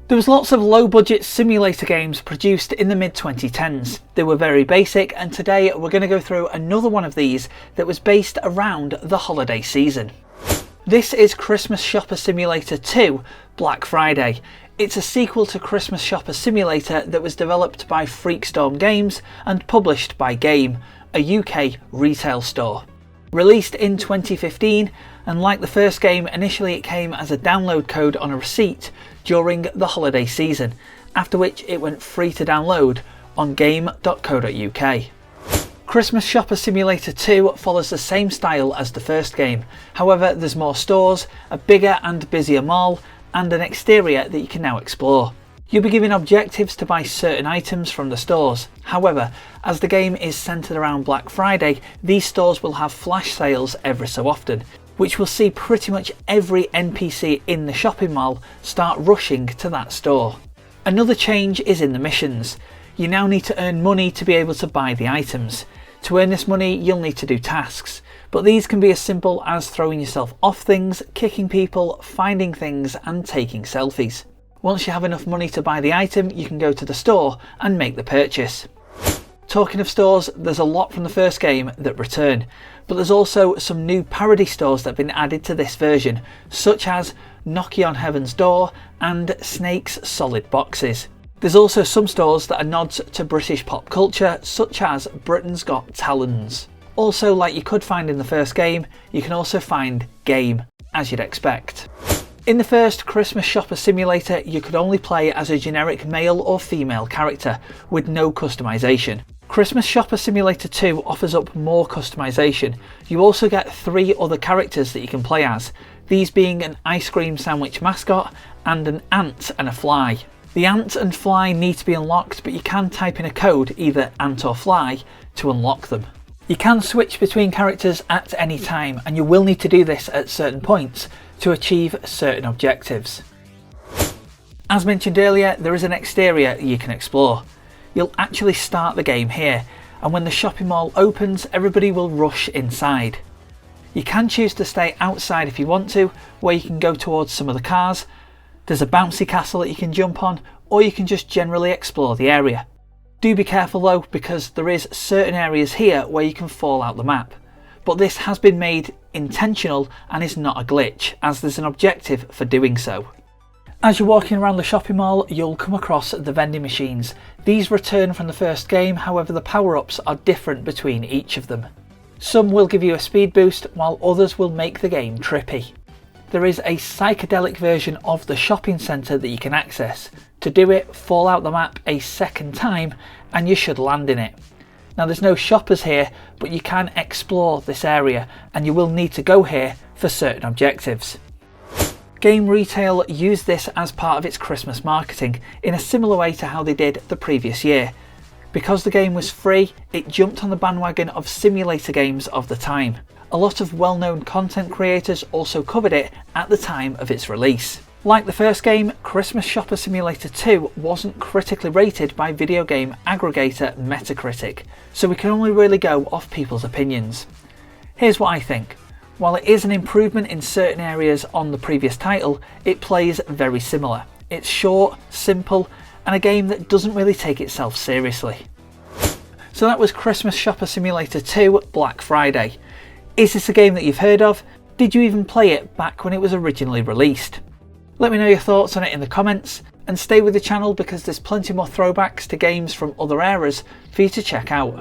There was lots of low-budget simulator games produced in the mid-2010s. They were very basic, and today we're going to go through another one of these that was based around the holiday season. This is Christmas Shopper Simulator 2 Black Friday. It's a sequel to Christmas Shopper Simulator that was developed by Freakstorm Games and published by Game, a UK retail store. Released in 2015, and like the first game, initially it came as a download code on a receipt during the holiday season, after which it went free to download on game.co.uk. Christmas Shopper Simulator 2 follows the same style as the first game, however there's more stores, a bigger and busier mall, and an exterior that you can now explore. You'll be given objectives to buy certain items from the stores. However, as the game is centred around Black Friday, these stores will have flash sales every so often, which will see pretty much every NPC in the shopping mall start rushing to that store. Another change is in the missions. You now need to earn money to be able to buy the items. To earn this money, you'll need to do tasks, but these can be as simple as throwing yourself off things, kicking people, finding things and taking selfies. Once you have enough money to buy the item, you can go to the store and make the purchase. Talking of stores, there's a lot from the first game that return, but there's also some new parody stores that have been added to this version, such as Knocking on Heaven's Door and Snake's Solid Boxes. There's also some stores that are nods to British pop culture, such as Britain's Got Talons. Also, like you could find in the first game, you can also find Game, as you'd expect. In the first Christmas Shopper Simulator, you could only play as a generic male or female character, with no customization. Christmas Shopper Simulator 2 offers up more customization. You also get 3 other characters that you can play as, these being an ice cream sandwich mascot and an ant and a fly. The ant and fly need to be unlocked, but you can type in a code, either ant or fly, to unlock them. You can switch between characters at any time, and you will need to do this at certain points to achieve certain objectives. As mentioned earlier, there is an exterior you can explore. You'll actually start the game here, and when the shopping mall opens, everybody will rush inside. You can choose to stay outside if you want to, where you can go towards some of the cars. There's a bouncy castle that you can jump on, or you can just generally explore the area. Do be careful though, because there is certain areas here where you can fall out the map. But this has been made intentional and is not a glitch, as there's an objective for doing so. As you're walking around the shopping mall, you'll come across the vending machines. These return from the first game, however the power-ups are different between each of them. Some will give you a speed boost, while others will make the game trippy. There is a psychedelic version of the shopping centre that you can access. To do it, fall out the map a second time and you should land in it. Now there's no shoppers here, but you can explore this area and you will need to go here for certain objectives. Game Retail used this as part of its Christmas marketing in a similar way to how they did the previous year. Because the game was free, it jumped on the bandwagon of simulator games of the time. A lot of well-known content creators also covered it at the time of its release. Like the first game, Christmas Shopper Simulator 2 wasn't critically rated by video game aggregator Metacritic, so we can only really go off people's opinions. Here's what I think. While it is an improvement in certain areas on the previous title, it plays very similar. It's short, simple, and a game that doesn't really take itself seriously. So that was Christmas Shopper Simulator 2 Black Friday. Is this a game that you've heard of? Did you even play it back when it was originally released? Let me know your thoughts on it in the comments, and stay with the channel because there's plenty more throwbacks to games from other eras for you to check out.